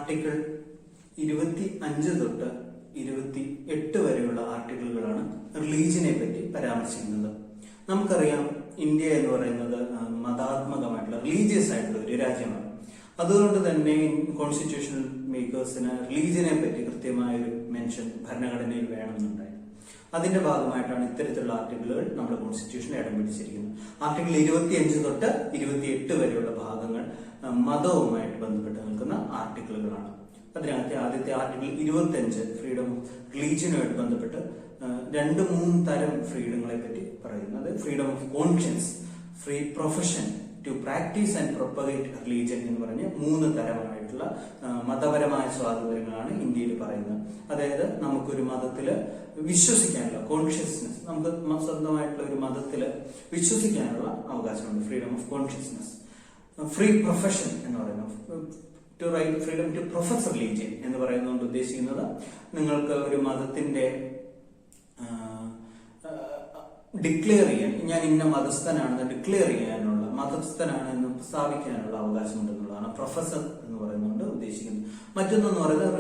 Article 25 തൊട്ട് 28 വരെയുള്ള ആർട്ടിക്കിളുകളാണ് റിലീജിയനെ പറ്റി പരാമർശിക്കുന്നത്. നമുക്കറിയാം, ഇന്ത്യ എന്ന് പറയുന്നത് മതാത്മകമായിട്ടുള്ള റിലീജിയസ് ആയിട്ടുള്ള ഒരു രാജ്യമാണ്. അതുകൊണ്ട് തന്നെ കോൺസ്റ്റിറ്റ്യൂഷണൽ മേക്കേഴ്സിന് റിലീജിയനെ പറ്റി കൃത്യമായൊരു മെൻഷൻ ഭരണഘടനയിൽ വേണമെന്നുണ്ടായിരുന്നു. അതിന്റെ ഭാഗമായിട്ടാണ് ഇത്തരത്തിലുള്ള ആർട്ടിക്കിളുകൾ നമ്മുടെ കോൺസ്റ്റിറ്റ്യൂഷനിൽ ഇടം പിടിച്ചിരിക്കുന്നത്. ആർട്ടിക്കിൾ 25 തൊട്ട് 28 വരെയുള്ള ഭാഗങ്ങൾ മതവുമായിട്ട് ബന്ധപ്പെട്ട് നിൽക്കുന്ന ആർട്ടിക്കിളുകളാണ്. അതിനകത്തെ ആദ്യത്തെ ആർട്ടിക്കിൾ 25 ഫ്രീഡം ഓഫ് റിലീജിയനുമായിട്ട് ബന്ധപ്പെട്ട് 2-3 തരം ഫ്രീഡങ്ങളെ പറ്റി പറയുന്നത്. Freedom of conscience, free profession, to practice and propagate religion എന്ന് പറഞ്ഞ് 3 തരമായിട്ടുള്ള മതപരമായ സ്വാതന്ത്ര്യങ്ങളാണ് ഇന്ത്യയിൽ പറയുന്നത്. അതായത് നമുക്കൊരു മതത്തിൽ വിശ്വസിക്കാനുള്ള കോൺഷ്യസ്നെസ്, നമുക്ക് സ്വന്തമായിട്ടുള്ള ഒരു മതത്തിൽ വിശ്വസിക്കാനുള്ള അവകാശമുണ്ട്, freedom of consciousness. Free profession എന്ന് പറയുന്നത് to right freedom to profess religion എന്ന് പറയുന്നതുകൊണ്ട് ഉദ്ദേശിക്കുന്നത് നിങ്ങൾക്ക് ഒരു മതത്തിന്റെ ഡിക്ലെയർ ചെയ്യാൻ, ഞാൻ ഇന്ന മതസ്ഥനാണെന്ന് ഡിക്ലെയർ ചെയ്യാനുള്ള, മതസ്ഥനാണെന്ന് സ്ഥാപിക്കാനുള്ള അവകാശമുണ്ടെന്നുള്ളതാണ് പ്രൊഫസർ എന്ന് പറയുന്നതുകൊണ്ട് ഉദ്ദേശിക്കുന്നത്. മറ്റൊന്നെന്ന് പറയുന്നത്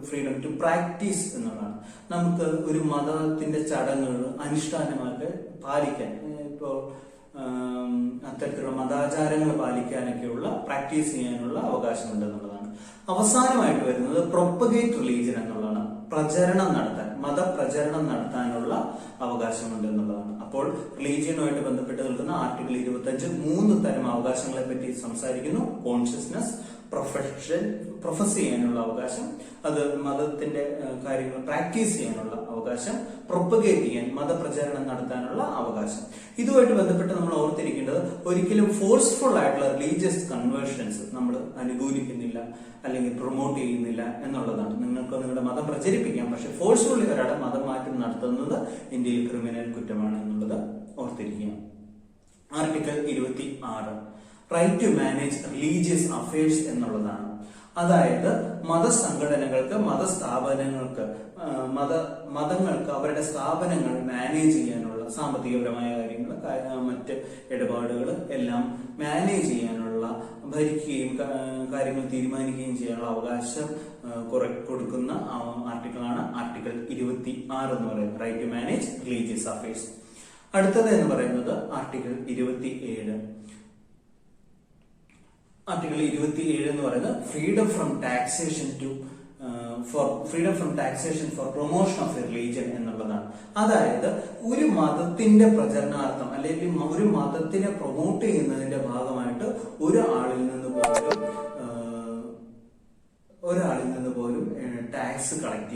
ഫ്രീഡം ടു പ്രാക്ടീസ് എന്നുള്ളതാണ്. നമുക്ക് ഒരു മതത്തിന്റെ ചടങ്ങുകൾ അനുഷ്ഠാനമായിട്ട് പാലിക്കാൻ, ഇപ്പോൾ അത്തരത്തിലുള്ള മതാചാരങ്ങൾ പാലിക്കാനൊക്കെയുള്ള പ്രാക്ടീസ് ചെയ്യാനുള്ള അവകാശമുണ്ടെന്നുള്ളതാണ്. അവസാനമായിട്ട് വരുന്നത് പ്രൊപ്പഗേറ്റ് റിലീജിയൻ എന്നുള്ളതാണ്. പ്രചരണം നടത്താൻ, മതപ്രചരണം നടത്താനുള്ള അവകാശമുണ്ട് എന്നുള്ളതാണ്. അപ്പോൾ റിലീജിയനുമായിട്ട് ബന്ധപ്പെട്ട് നിൽക്കുന്ന ആർട്ടിക്കിൾ 25 3 തരം അവകാശങ്ങളെ പറ്റി സംസാരിക്കുന്നു. കോൺഷ്യസ്നസ്, പ്രൊഫഷൻ, പ്രൊഫസ് ചെയ്യാനുള്ള അവകാശം, അത് മതത്തിന്റെ കാര്യങ്ങൾ പ്രാക്ടീസ് ചെയ്യാനുള്ള അവകാശം, പ്രൊപ്പഗേറ്റ് ചെയ്യാൻ, മതപ്രചാരണം നടത്താനുള്ള അവകാശം. ഇതുമായിട്ട് ബന്ധപ്പെട്ട് നമ്മൾ ഓർത്തിരിക്കേണ്ടത്, ഒരിക്കലും ഫോഴ്സ്ഫുൾ ആയിട്ടുള്ള റിലീജിയസ് കൺവേർഷൻസ് നമ്മൾ അനുകൂലിക്കുന്നില്ല അല്ലെങ്കിൽ പ്രൊമോട്ട് ചെയ്യുന്നില്ല എന്നുള്ളതാണ്. നിങ്ങൾക്ക് നിങ്ങളുടെ മതം പ്രചരിപ്പിക്കാം, പക്ഷെ ഫോഴ്സ്ഫുള്ളി ഒരാളെ മതം മാറ്റം നടത്തുന്നത് ഇന്ത്യയിൽ ക്രിമിനൽ കുറ്റമാണ് എന്നുള്ളത് ഓർത്തിരിക്കുക. Article 26 right to manage religious affairs എന്നുള്ളതാണ്. അതായത് മതസംഘടനകൾക്ക്, മതസ്ഥാപനങ്ങൾക്ക്, മതങ്ങൾക്ക് അവരുടെ സ്ഥാപനങ്ങൾ മാനേജ് ചെയ്യാനുള്ള, സാമ്പത്തികപരമായ കാര്യങ്ങൾ, മറ്റ് ഇടപാടുകൾ എല്ലാം മാനേജ് ചെയ്യാനുള്ള, ഭരിക്കുകയും കാര്യങ്ങൾ തീരുമാനിക്കുകയും ചെയ്യാനുള്ള അവകാശം കൊടുക്കുന്ന ആർട്ടിക്കിളാണ് ആർട്ടിക്കിൾ 26 എന്ന് പറയുന്നത്, right to manage religious affairs. അടുത്തത് എന്ന് പറയുന്നത് ആർട്ടിക്കിൾ 27. ആർട്ടിക്കിൾ 27 എന്ന് പറയുന്നത് freedom from taxation for promotion of a religion എന്നുള്ളതാണ്. അതായത് ഒരു മതത്തിന്റെ പ്രചരണാർത്ഥം അല്ലെങ്കിൽ ഒരു മതത്തിനെ പ്രൊമോട്ട് ചെയ്യുന്നതിന്റെ ഭാഗമായിട്ട് ഒരാളിൽ നിന്ന് പോലും ടാക്സ് കളക്ട്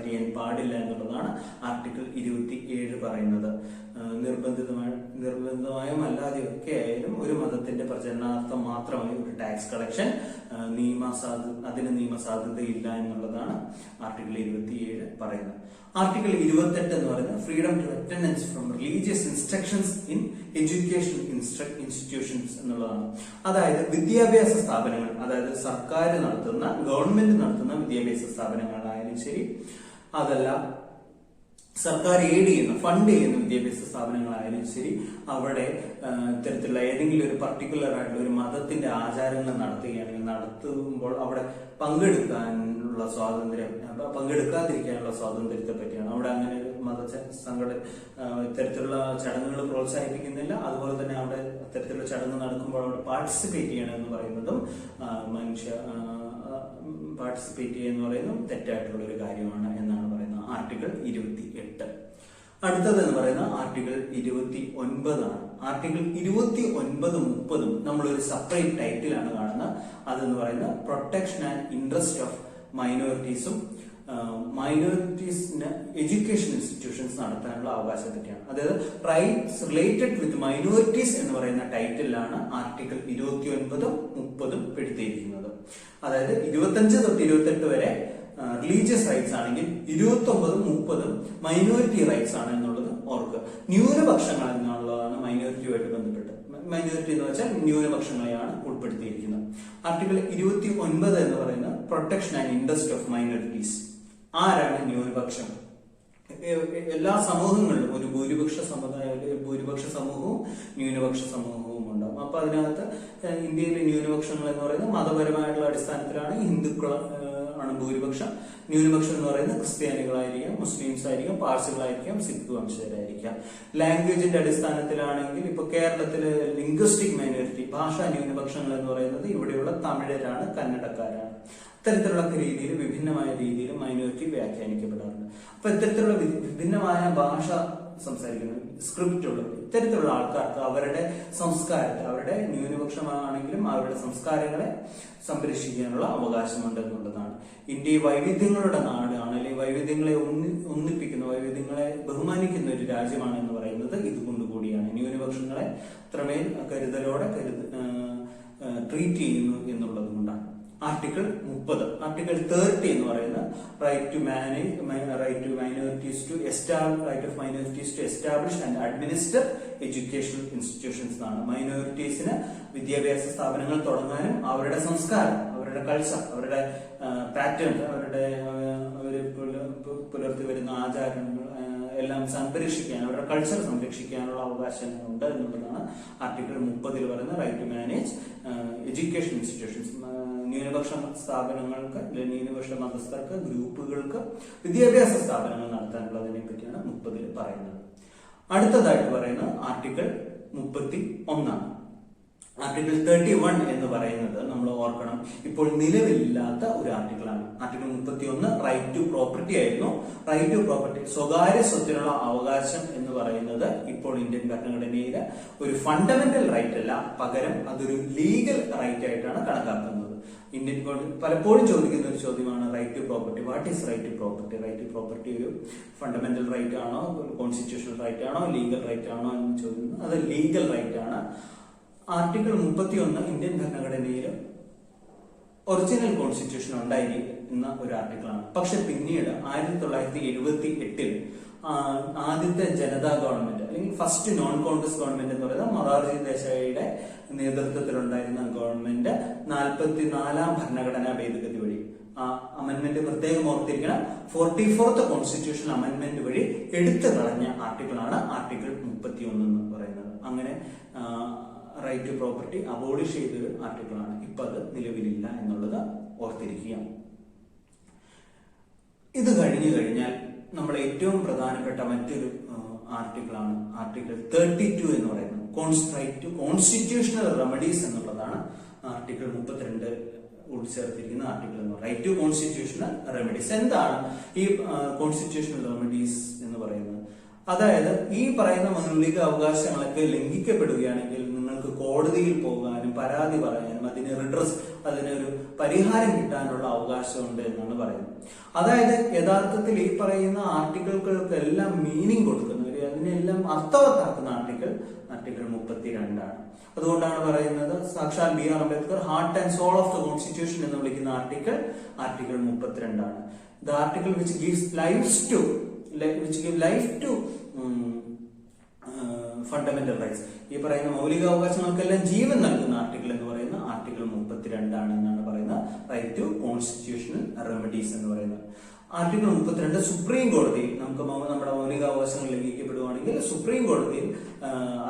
ചെയ്യാൻ പാടില്ല എന്നുള്ളതാണ് ആർട്ടിക്കിൾ 27 പറയുന്നത്. നിർബന്ധിതമായും അല്ലാതെയും ഒക്കെ ആയാലും ഒരു മതത്തിന്റെ പ്രചരണാർത്ഥം മാത്രമായി ഒരു ടാക്സ് കളക്ഷൻ അതിന് നിയമസാധുതയില്ല എന്നുള്ളതാണ് ആർട്ടിക്കിൾ 27 പറയുന്നത്. ആർട്ടിക്കിൾ 28 എന്ന് പറയുന്നത് freedom to attendance from religious instructions in education institutions എന്നുള്ളതാണ്. അതായത് വിദ്യാഭ്യാസ സ്ഥാപനങ്ങൾ, അതായത് സർക്കാർ നടത്തുന്ന, ഗവൺമെന്റ് നടത്തുന്ന വിദ്യാഭ്യാസ സ്ഥാപനങ്ങളായാലും ശരി, അതല്ല സർക്കാർ എയ്ഡ് ചെയ്യുന്ന, ഫണ്ട് ചെയ്യുന്ന വിദ്യാഭ്യാസ സ്ഥാപനങ്ങളായാലും ശരി, അവിടെ ഇത്തരത്തിലുള്ള ഏതെങ്കിലും ഒരു പർട്ടിക്കുലർ ആയിട്ടുള്ള ഒരു മതത്തിന്റെ ആചാരങ്ങൾ നടത്തുമ്പോൾ അവിടെ പങ്കെടുക്കാനുള്ള സ്വാതന്ത്ര്യം, പങ്കെടുക്കാതിരിക്കാനുള്ള സ്വാതന്ത്ര്യത്തെ പറ്റിയാണ്. അവിടെ അങ്ങനെ ഒരു ഇത്തരത്തിലുള്ള ചടങ്ങുകൾ പ്രോത്സാഹിപ്പിക്കുന്നില്ല. അതുപോലെ തന്നെ അവിടെ അത്തരത്തിലുള്ള ചടങ്ങ് നടക്കുമ്പോൾ അവിടെ പാർട്ടിസിപ്പേറ്റ് ചെയ്യണമെന്ന് പറയുന്നതും പാർട്ടിസിപ്പേറ്റ് ചെയ്യുക എന്ന് പറയുന്നതും തെറ്റായിട്ടുള്ള ഒരു കാര്യമാണ് എന്നാണ് പറയുന്നത് ആർട്ടിക്കിൾ 28. അടുത്തത് എന്ന് പറയുന്ന ആർട്ടിക്കിൾ 29 ആണ്. ആർട്ടിക്കിൾ 29, 30 നമ്മളൊരു സെപ്പറേറ്റ് ടൈറ്റിലാണ് കാണുന്നത്. അതെന്ന് പറയുന്നത് പ്രൊട്ടക്ഷൻ ആൻഡ് ഇൻട്രസ്റ്റ് ഓഫ് മൈനോറിറ്റീസും മൈനോറിറ്റീസിന് എഡ്യൂക്കേഷൻ ഇൻസ്റ്റിറ്റ്യൂഷൻസ് നടത്താനുള്ള അവകാശത്തെ പറ്റിയാണ്. അതായത് റൈറ്റ്സ് റിലേറ്റഡ് വിത്ത് മൈനോറിറ്റീസ് എന്ന് പറയുന്ന ടൈറ്റിലാണ് ആർട്ടിക്കിൾ 29, 30 പെടുത്തിയിരിക്കുന്നത്. അതായത് 25 തൊട്ട് 28 വരെ റിലീജിയസ് റൈറ്റ്സ് ആണെങ്കിൽ 29, 30 മൈനോറിറ്റി റൈറ്റ്സ് ആണ് എന്നുള്ളത് ഓർക്കുക. ന്യൂനപക്ഷങ്ങൾ എന്നുള്ളതാണ് മൈനോറിറ്റിയുമായിട്ട് ബന്ധപ്പെട്ട്. മൈനോറിറ്റി എന്ന് വെച്ചാൽ ന്യൂനപക്ഷങ്ങളെയാണ് ഉൾപ്പെടുത്തിയിരിക്കുന്നത്. ആർട്ടിക്കിൾ 29 എന്ന് പറയുന്നത് protection and interest of minorities. ആരാണ് ന്യൂനപക്ഷം? എല്ലാ സമൂഹങ്ങളിലും ഒരു ഭൂരിപക്ഷ സമൂഹവും ന്യൂനപക്ഷ സമൂഹവുമാണ്. ഉണ്ടാകും. അപ്പൊ അതിനകത്ത് ഇന്ത്യയിലെ ന്യൂനപക്ഷങ്ങൾ എന്ന് പറയുന്നത് മതപരമായിട്ടുള്ള അടിസ്ഥാനത്തിലാണ് ഹിന്ദുക്കൾ ആണ് ഭൂരിപക്ഷം. ന്യൂനപക്ഷം എന്ന് പറയുന്നത് ക്രിസ്ത്യാനികളായിരിക്കാം, മുസ്ലിംസ് ആയിരിക്കാം, പാഴ്സികളായിരിക്കാം, സിഖ് വംശജരായിരിക്കാം. ലാംഗ്വേജിന്റെ അടിസ്ഥാനത്തിലാണെങ്കിൽ ഇപ്പൊ കേരളത്തിലെ ലിംഗ്വിസ്റ്റിക് മൈനോറിറ്റി, ഭാഷാ ന്യൂനപക്ഷങ്ങൾ എന്ന് പറയുന്നത് ഇവിടെയുള്ള തമിഴരാണ്, കന്നഡക്കാരാണ്. ഇത്തരത്തിലുള്ള രീതിയിൽ വിഭിന്നമായ രീതിയിൽ മൈനോറിറ്റി വ്യാഖ്യാനിക്കപ്പെടാറുണ്ട്. അപ്പൊ ഇത്തരത്തിലുള്ള വിഭിന്നമായ ഭാഷ സംസാരിക്കുന്ന സ്ക്രിപ്റ്റ് ഉള്ള ഇത്തരത്തിലുള്ള ആൾക്കാർക്ക് അവരുടെ സംസ്കാരത്തെ, അവരുടെ ന്യൂനപക്ഷമാണെങ്കിലും അവരുടെ സംസ്കാരങ്ങളെ സംരക്ഷിക്കാനുള്ള അവകാശമുണ്ട് എന്നുള്ളതാണ്. ഇന്ത്യ വൈവിധ്യങ്ങളുടെ നാടാണ്, അല്ലെങ്കിൽ വൈവിധ്യങ്ങളെ ഒന്നിപ്പിക്കുന്ന, വൈവിധ്യങ്ങളെ ബഹുമാനിക്കുന്ന ഒരു രാജ്യമാണ് എന്ന് പറയുന്നത് ഇതുകൊണ്ട് കൂടിയാണ്. ന്യൂനപക്ഷങ്ങളെ അത്രമേൽ കരുതലോടെ ട്രീറ്റ് ചെയ്യുന്നു എന്നുള്ളത് കൊണ്ടാണ്. ആർട്ടിക്കിൾ 30, ആർട്ടിക്കിൾ 30 എന്ന് പറയുന്നത് right of minorities to establish and administer educational institutions ആണ്. മൈനോറിറ്റീസിന് വിദ്യാഭ്യാസ സ്ഥാപനങ്ങൾ തുടങ്ങാനും അവരുടെ സംസ്കാരം, അവരുടെ കൾച്ചർ, അവരുടെ പാറ്റേൺ, അവർ പുലർത്തി വരുന്ന ആചാരങ്ങൾ എല്ലാം സംരക്ഷിക്കാൻ, അവരുടെ കൾച്ചർ സംരക്ഷിക്കാനുള്ള അവകാശങ്ങളുണ്ട് എന്നുള്ളതാണ് ആർട്ടിക്കിൾ 30 പറയുന്നത്. Right to manage education institutions, ന്യൂനപക്ഷ സ്ഥാപനങ്ങൾക്ക്, ന്യൂനപക്ഷ മതസ്ഥർക്ക്, ഗ്രൂപ്പുകൾക്ക് വിദ്യാഭ്യാസ സ്ഥാപനങ്ങൾ നടത്താനുള്ളതിനെ പറ്റിയാണ് 30 പറയുന്നത്. അടുത്തതായിട്ട് പറയുന്നത് ആർട്ടിക്കിൾ 31. ആർട്ടിക്കിൾ 31 എന്ന് പറയുന്നത് നമ്മൾ ഓർക്കണം, ഇപ്പോൾ നിലവിലില്ലാത്ത ഒരു ആർട്ടിക്കിളാണ്. ആർട്ടിക്കിൾ 31 റൈറ്റ് ടു പ്രോപ്പർട്ടി ആയിരുന്നു. റൈറ്റ് ടു പ്രോപ്പർട്ടി, സ്വകാര്യ സ്വത്തിനുള്ള അവകാശം എന്ന് പറയുന്നത് ഇപ്പോൾ ഇന്ത്യൻ ഭരണഘടനയിലെ ഒരു ഫണ്ടമെന്റൽ റൈറ്റ് അല്ല, പകരം അതൊരു ലീഗൽ റൈറ്റ് ആയിട്ടാണ് കണക്കാക്കുന്നത്. ഇന്ത്യൻ പലപ്പോഴും ചോദിക്കുന്ന ഒരു ചോദ്യമാണ് right to property. What is right to property? Right to property ഒരു ഫണ്ടമെന്റൽ റൈറ്റ് ആണോ, കോൺസ്റ്റിറ്റ്യൂഷണൽ റൈറ്റ് ആണോ, ലീഗൽ റൈറ്റ് ആണോ എന്ന് ചോദിക്കുന്നത്. അത് ലീഗൽ റൈറ്റ് ആണ്. ആർട്ടിക്കിൾ 31 ഇന്ത്യൻ ഭരണഘടനയിൽ ഒറിജിനൽ കോൺസ്റ്റിറ്റ്യൂഷൻ ഉണ്ടായിരിക്കുന്ന ഒരു ആർട്ടിക്കിളാണ്. പക്ഷെ പിന്നീട് 1978 ആദ്യത്തെ ജനതാ ഗവൺമെന്റ്, അല്ലെങ്കിൽ ഫസ്റ്റ് നോൺ കോൺഗ്രസ് ഗവൺമെന്റ് എന്ന് പറയുന്നത് മൊറാർജി ദേശായിയുടെ നേതൃത്വത്തിലുണ്ടായിരുന്ന ഗവൺമെന്റ് 44ാം ഭരണഘടനാ ഭേദഗതി വഴി, അമെന്റ്മെന്റ് പ്രത്യേകം ഓർത്തിരിക്കണം, 44th കോൺസ്റ്റിറ്റ്യൂഷൻ അമെന്റ്മെന്റ് വഴി എടുത്തു കളഞ്ഞ ആർട്ടിക്കിളാണ് ആർട്ടിക്കിൾ 31 എന്ന് പറയുന്നത്. അങ്ങനെ റൈറ്റ് ടു പ്രോപ്പർട്ടി അബോളിഷ് ചെയ്തൊരു ആർട്ടിക്കിളാണ്. ഇപ്പൊ അത് നിലവിലില്ല എന്നുള്ളത് ഓർത്തിരിക്കുക. ഇത് കഴിഞ്ഞു കഴിഞ്ഞാൽ നമ്മൾ ഏറ്റവും പ്രധാനപ്പെട്ട മറ്റൊരു ആർട്ടിക്കിളാണ് ആർട്ടിക്കിൾ 32 എന്ന് പറയുന്നത്. കോൺസ്റ്റിറ്റ്യൂഷണൽ റെമഡീസ് എന്നുള്ളതാണ് ആർട്ടിക്കിൾ 32 ഉൾച്ചേർത്തിരിക്കുന്ന ആർട്ടിക്കിൾ എന്ന് പറയുന്നത്. Right to constitutional remedies. എന്താണ് ഈ കോൺസ്റ്റിറ്റ്യൂഷണൽ റെമഡീസ് എന്ന് പറയുന്നത്? അതായത് ഈ പറയുന്ന മൗലിക അവകാശങ്ങളൊക്കെ ലംഘിക്കപ്പെടുകയാണെങ്കിൽ നിങ്ങൾക്ക് കോടതിയിൽ പോകാനും പരാതി പറയാനും അതിനൊരു പരിഹാരം കിട്ടാനുള്ള അവകാശമുണ്ട് എന്നാണ് പറയുന്നത്. അതായത് യഥാർത്ഥത്തിൽ ഈ പറയുന്ന ആർട്ടിക്കിൾക്കെല്ലാം മീനിങ് കൊടുക്കുന്ന, അതിനെല്ലാം അർത്ഥവത്താക്കുന്ന ആർട്ടിക്കിൾ 32 ആണ്. അതുകൊണ്ടാണ് പറയുന്നത് സാക്ഷാൽ BR Ambedkar heart and soul of the constitution എന്ന് വിളിക്കുന്ന ആർട്ടിക്കിൾ 32 ആണ്. The article which gives life to fundamental rights. ഈ പറയുന്ന മൗലിക അവകാശങ്ങൾക്കെല്ലാം ജീവൻ നൽകുന്ന ആർട്ടിക്കിൾ എന്ന് പറയുന്ന ആർട്ടിക്കിൾ 32 ആണെന്നാണ് പറയുന്നത്. റൈറ്റ് ടു കോൺസ്റ്റിറ്റ്യൂഷണൽ റെമഡീസ് എന്ന് പറയുന്നത്. ആർട്ടിക്കിൾ 32 സുപ്രീം കോടതിയിൽ നമ്മുടെ മൗലികാവകാശങ്ങൾ ലംഘിക്കപ്പെടുകയാണെങ്കിൽ സുപ്രീം കോടതിയിൽ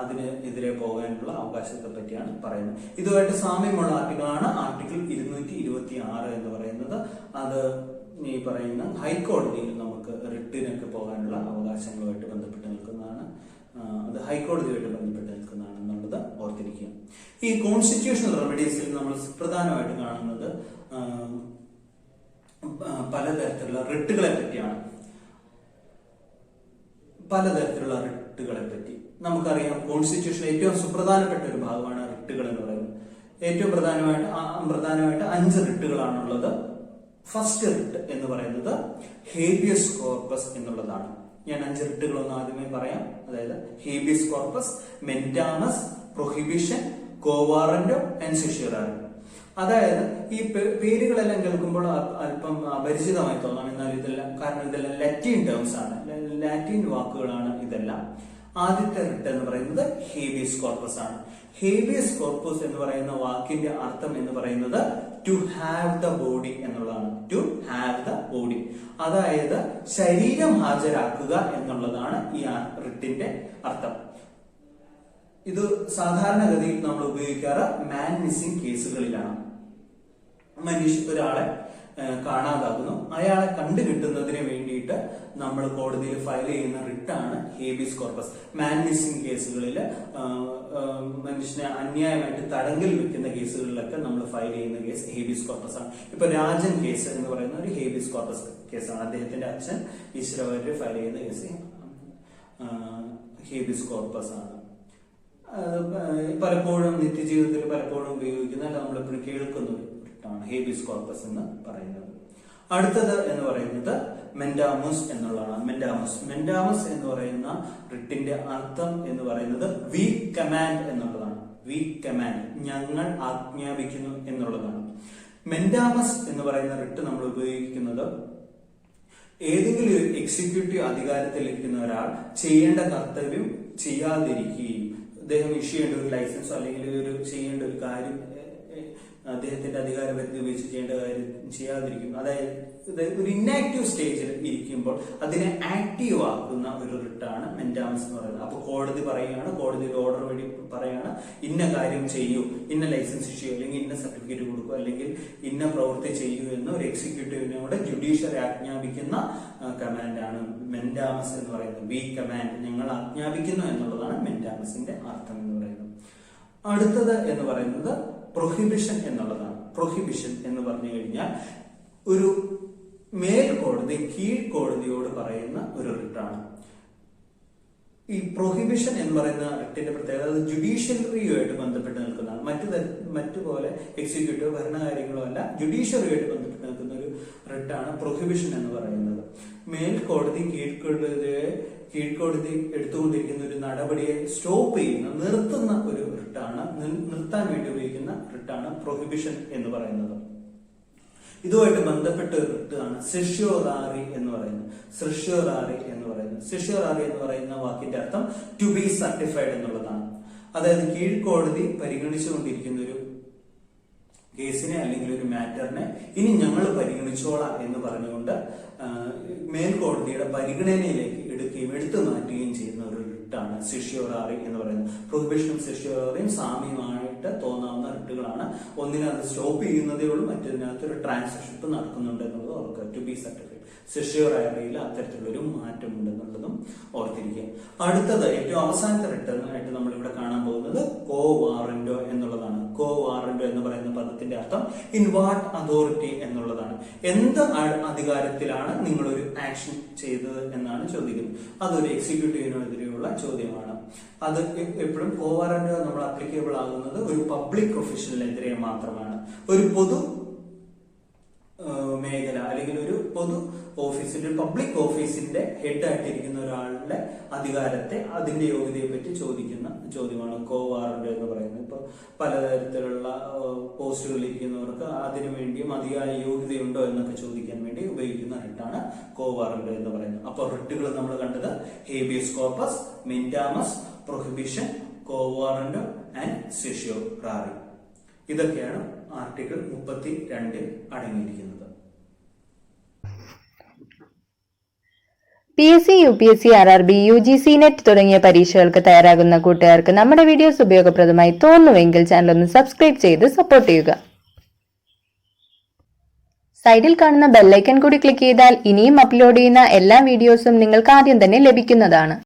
അതിന് എതിരെ പോകാനുള്ള അവകാശത്തെ പറ്റിയാണ് പറയുന്നത്. ഇതുമായിട്ട് സാമ്യമുള്ള ആർട്ടിക്കിളാണ് ആർട്ടിക്കിൾ 226 എന്ന് പറയുന്നത്. അത് ഈ പറയുന്ന ഹൈക്കോടതിയിൽ നമുക്ക് റിട്ടിനൊക്കെ പോകാനുള്ള അവകാശങ്ങളുമായിട്ട് ബന്ധപ്പെട്ട് നിൽക്കുന്നതാണ്. അത് ഹൈക്കോടതിയുമായിട്ട് ബന്ധപ്പെട്ട് നിൽക്കുന്നതാണ് എന്നുള്ളത് ഓർത്തിരിക്കുക. ഈ കോൺസ്റ്റിറ്റ്യൂഷണൽ റെമഡീസിൽ നമ്മൾ പ്രധാനമായിട്ട് കാണുന്നത് പലതരത്തിലുള്ള റിട്ടുകളെ പറ്റിയാണ്. പലതരത്തിലുള്ള റിട്ടുകളെ പറ്റി നമുക്കറിയാം. കോൺസ്റ്റിറ്റ്യൂഷൻ ഏറ്റവും സുപ്രധാനപ്പെട്ട ഒരു ഭാഗമാണ് റിട്ടുകൾ എന്ന് പറയുന്നത്. ഏറ്റവും പ്രധാനമായിട്ട് 5 റിട്ടുകളാണുള്ളത്. ഫസ്റ്റ് റിട്ട് എന്ന് പറയുന്നത് ഹേബിയസ് കോർപ്പസ് എന്നുള്ളതാണ്. ഞാൻ 5 റിട്ടുകളൊന്ന് ആദ്യമേ പറയാം. അതായത് habeas corpus, mandamus, prohibition, quo warranto and certiorari. അതായത് ഈ പേരുകളെല്ലാം കേൾക്കുമ്പോൾ അല്പം അപരിചിതമായി തോന്നാം. എന്നാൽ ഇതെല്ലാം ലാറ്റിൻ ടേംസ് ആണ്, ലാറ്റിൻ വാക്കുകളാണ് ഇതെല്ലാം. ആദ്യത്തെ റിട്ട് എന്ന് പറയുന്നത് ഹേബിയസ് കോർപ്പസ് ആണ്. ഹേബിയസ് കോർപ്പസ് എന്ന് പറയുന്ന വാക്കിന്റെ അർത്ഥം എന്ന് പറയുന്നത് ടു ഹാവ് ദ ബോഡി എന്നുള്ളതാണ്. ടു ഹാവ് ദ ബോഡി, അതായത് ശരീരം ഹാജരാക്കുക എന്നുള്ളതാണ് ഈ റിട്ടിന്റെ അർത്ഥം. ഇത് സാധാരണഗതിയിൽ നമ്മൾ ഉപയോഗിക്കാറ് മാൻ മിസ്സിംഗ് കേസുകളിലാണ്. ഒരാളെ കാണാതാകുന്നു, അയാളെ കണ്ടുകിട്ടുന്നതിന് വേണ്ടിയിട്ട് നമ്മൾ കോടതിയിൽ ഫയൽ ചെയ്യുന്ന റിട്ടാണ് ഹേബിയസ് കോർപ്പസ്. മാൻ മിസ്സിംഗ് കേസുകളിൽ മനുഷ്യനെ അന്യായമായിട്ട് തടങ്കിൽ വെക്കുന്ന കേസുകളിലൊക്കെ നമ്മൾ ഫയൽ ചെയ്യുന്ന കേസ് ഹേബിയസ് കോർപ്പസ് ആണ്. ഇപ്പൊ രാജൻ കേസ് എന്ന് പറയുന്ന ഒരു ഹേബിയസ് കോർപ്പസ് കേസാണ്. അദ്ദേഹത്തിന്റെ അച്ഛൻ ഈശ്വരവാര്യർ ഫയൽ ചെയ്യുന്ന കേസ് ഹേബിയസ് കോർപ്പസ് ആണ്. പലപ്പോഴും നിത്യജീവിതത്തിൽ പലപ്പോഴും ഉപയോഗിക്കുന്ന, അല്ല നമ്മളെപ്പോഴും കേൾക്കുന്ന ഒരു റിട്ടാണ് ഹേബിയസ് കോർപ്പസ് എന്ന് പറയുന്നത്. അടുത്തത് എന്ന് പറയുന്നത് മെൻഡാമസ് എന്നുള്ളതാണ്. മെൻഡാമസ് എന്ന് പറയുന്ന റിട്ടിന്റെ അർത്ഥം എന്ന് പറയുന്നത് വി കമാൻഡ് എന്നുള്ളതാണ്. വി കമാൻഡ്, ഞങ്ങൾ ആജ്ഞാപിക്കുന്നു എന്നുള്ളതാണ്. മെൻഡാമസ് എന്ന് പറയുന്ന റിട്ട് നമ്മൾ ഉപയോഗിക്കുന്നത് ഏതെങ്കിലും ഒരു എക്സിക്യൂട്ടീവ് അധികാരത്തിലിരിക്കുന്ന ഒരാൾ ചെയ്യേണ്ട കർത്തവ്യം ചെയ്യാതിരിക്കുകയും അദ്ദേഹം ഇഷ്യൂ ചെയ്യേണ്ട ഒരു ലൈസൻസോ അല്ലെങ്കിൽ ഒരു ചെയ്യേണ്ട ഒരു കാര്യം അദ്ദേഹത്തിന്റെ അധികാര പരിധി ഉപയോഗിച്ച് ചെയ്യേണ്ട കാര്യം ചെയ്യാതിരിക്കും, അതായത് ഒരു ഇന്നാക്റ്റീവ് സ്റ്റേജിൽ ഇരിക്കുമ്പോൾ അതിനെ ആക്റ്റീവ് ആക്കുന്ന ഒരു റിട്ടാണ് മെൻഡാമസ് എന്ന് പറയുന്നത്. അപ്പൊ കോടതി പറയുകയാണ്, കോടതി ഒരു ഓർഡർ വഴി പറയുകയാണ്, ഇന്ന കാര്യം ചെയ്യൂ, ഇന്ന ലൈസൻസ് ഇഷ്യൂ അല്ലെങ്കിൽ ഇന്ന സർട്ടിഫിക്കറ്റ് കൊടുക്കൂ അല്ലെങ്കിൽ ഇന്ന പ്രവൃത്തി ചെയ്യൂ എന്ന് ഒരു എക്സിക്യൂട്ടീവിനോട് ജുഡീഷ്യറി ആജ്ഞാപിക്കുന്ന കമാൻഡാണ് മെൻഡാമസ് എന്ന് പറയുന്നത്. വി കമാൻഡ്, ഞങ്ങൾ ആജ്ഞാപിക്കുന്നു എന്നുള്ളതാണ് മെൻഡാമസിന്റെ അർത്ഥം എന്ന് പറയുന്നത്. അടുത്തത് എന്ന് പറയുന്നത് പ്രൊഹിബിഷൻ എന്നുള്ളതാണ്. പ്രൊഹിബിഷൻ എന്ന് പറഞ്ഞു കഴിഞ്ഞാൽ ഒരു മേൽക്കോടതി കീഴ്ക്കോടതിയോട് പറയുന്ന ഒരു റിട്ടാണ്. ഈ പ്രൊഹിബിഷൻ എന്ന് പറയുന്ന റിട്ടിന്റെ പ്രത്യേകത അത് ജുഡീഷ്യറിയുമായിട്ട് ബന്ധപ്പെട്ട് നിൽക്കുന്നതാണ്. മറ്റു പോലെ എക്സിക്യൂട്ടീവ് ഭരണകാര്യങ്ങളോ അല്ല, ജുഡീഷ്യറിയുമായിട്ട് ബന്ധപ്പെട്ട് നിൽക്കുന്ന ഒരു റിട്ടാണ് പ്രൊഹിബിഷൻ എന്ന് പറയുന്നത്. മേൽക്കോടതി കീഴ്ക്കോടതി എടുത്തുകൊണ്ടിരിക്കുന്ന ഒരു നടപടിയെ സ്റ്റോപ്പ് ചെയ്യുന്ന, നിർത്തുന്ന ഒരു റിട്ടാണ്, നിർത്താൻ വേണ്ടി ഉപയോഗിക്കുന്ന റിട്ടാണ് പ്രൊഹിബിഷൻ എന്ന് പറയുന്നത്. ഇതുമായിട്ട് ബന്ധപ്പെട്ട ഒരു റിട്ടാണ് സെഷ്യോറാറി എന്ന് പറയുന്നത്. സെഷ്യോറാറി എന്ന് പറയുന്ന വാക്കിന്റെ അർത്ഥം ടു ബി സർട്ടിഫൈഡ് എന്നുള്ളതാണ്. അതായത് കീഴ്ക്കോടതി പരിഗണിച്ചുകൊണ്ടിരിക്കുന്ന ഒരു കേസിനെ അല്ലെങ്കിൽ ഒരു മാറ്ററിനെ ഇനി ഞങ്ങൾ പരിഗണിച്ചോളാം എന്ന് പറഞ്ഞുകൊണ്ട് മേൽക്കോടതിയുടെ പരിഗണനയിലേക്ക് എടുത്തു മാറ്റുകയും ചെയ്യുന്ന ഒരു റിട്ടാണ് സെഷ്യോറാറി എന്ന് പറയുന്നത്. പ്രൊഹിബിഷനും സെഷ്യോറാറിയും സാമ്യമായിട്ട് തോന്നാവുന്ന റിട്ടുകളാണ്. ഒന്നിനകത്ത് സ്റ്റോപ്പ് ചെയ്യുന്നതേ ഉള്ളൂ, മറ്റൊന്നിനകത്ത് ഒരു ട്രാൻസാക്ഷൻ നടക്കുന്നുണ്ട് എന്നുള്ളത് ഓർക്കുക. To B certified. സെഷ്യോറാറിയിൽ അത്തരത്തിലുള്ളൊരു മാറ്റമുണ്ട് എന്നുള്ളതും ഓർത്തിരിക്കുക. അടുത്തത് ഏറ്റവും അവസാനത്തെ റിട്ടേണായിട്ട് നമ്മൾ ഇവിടെ കാണാൻ പോകുന്നത് കോ വാറന്റോ എന്നുള്ളതാണ്. കോ വാറന്റോ എന്ന് പറയുന്ന പദത്തിന്റെ അർത്ഥം ഇൻ വാട്ട് അതോറിറ്റി എന്നുള്ളതാണ്. എന്ത് അധികാരത്തിലാണ് നിങ്ങളൊരു ആക്ഷൻ ചെയ്തത് എന്നാണ് ചോദിക്കുന്നത്. അതൊരു എക്സിക്യൂട്ടീവിനെതിരെയുള്ള ചോദ്യമാണ്. അത് എപ്പോഴും കോ വാറന്റോ നമ്മൾ അപ്ലിക്കബിൾ ആകുന്നത് ഒരു പബ്ലിക് ഒഫീഷ്യലിനെതിരെ മാത്രമാണ്. ഒരു പൊതു മേഖല അല്ലെങ്കിൽ ഒരു പൊതു ഓഫീസിന്റെ, പബ്ലിക് ഓഫീസിന്റെ ഹെഡ് ആയിട്ടിരിക്കുന്ന ഒരാളുടെ അധികാരത്തെ, അതിന്റെ യോഗ്യതയെ പറ്റി ചോദിക്കുന്ന ചോദ്യമാണ് കോ വാറന്റോ എന്ന് പറയുന്നത്. ഇപ്പൊ പലതരത്തിലുള്ള പോസ്റ്റുകളിൽ ഇരിക്കുന്നവർക്ക് അതിനുവേണ്ടി മതിയായ യോഗ്യതയുണ്ടോ എന്നൊക്കെ ചോദിക്കാൻ വേണ്ടി ഉപയോഗിക്കുന്ന റിട്ടാണ് കോ വാറന്റോ എന്ന് പറയുന്നത്. അപ്പോൾ റിട്ടുകൾ നമ്മൾ കണ്ടത് habeas corpus, mandamus, prohibition, quo warranto and certiorari. ഇതൊക്കെയാണ് ആർട്ടിക്കിൾ 32 അടങ്ങിയിരിക്കുന്നത്. PSC, UPSC, RRB, UGC, NET തുടങ്ങിയ പരീക്ഷകൾക്ക് തയ്യാറാകുന്ന കൂട്ടുകാർക്ക് നമ്മുടെ വീഡിയോസ് ഉപയോഗപ്രദമായി തോന്നുമെങ്കിൽ ചാനൽ ഒന്ന് സബ്സ്ക്രൈബ് ചെയ്ത് സപ്പോർട്ട് ചെയ്യുക. സൈഡിൽ കാണുന്ന ബെല്ലൈക്കൺ കൂടി ക്ലിക്ക് ചെയ്താൽ ഇനിയും അപ്ലോഡ് ചെയ്യുന്ന എല്ലാ വീഡിയോസും നിങ്ങൾക്ക് ആദ്യം തന്നെ ലഭിക്കുന്നതാണ്.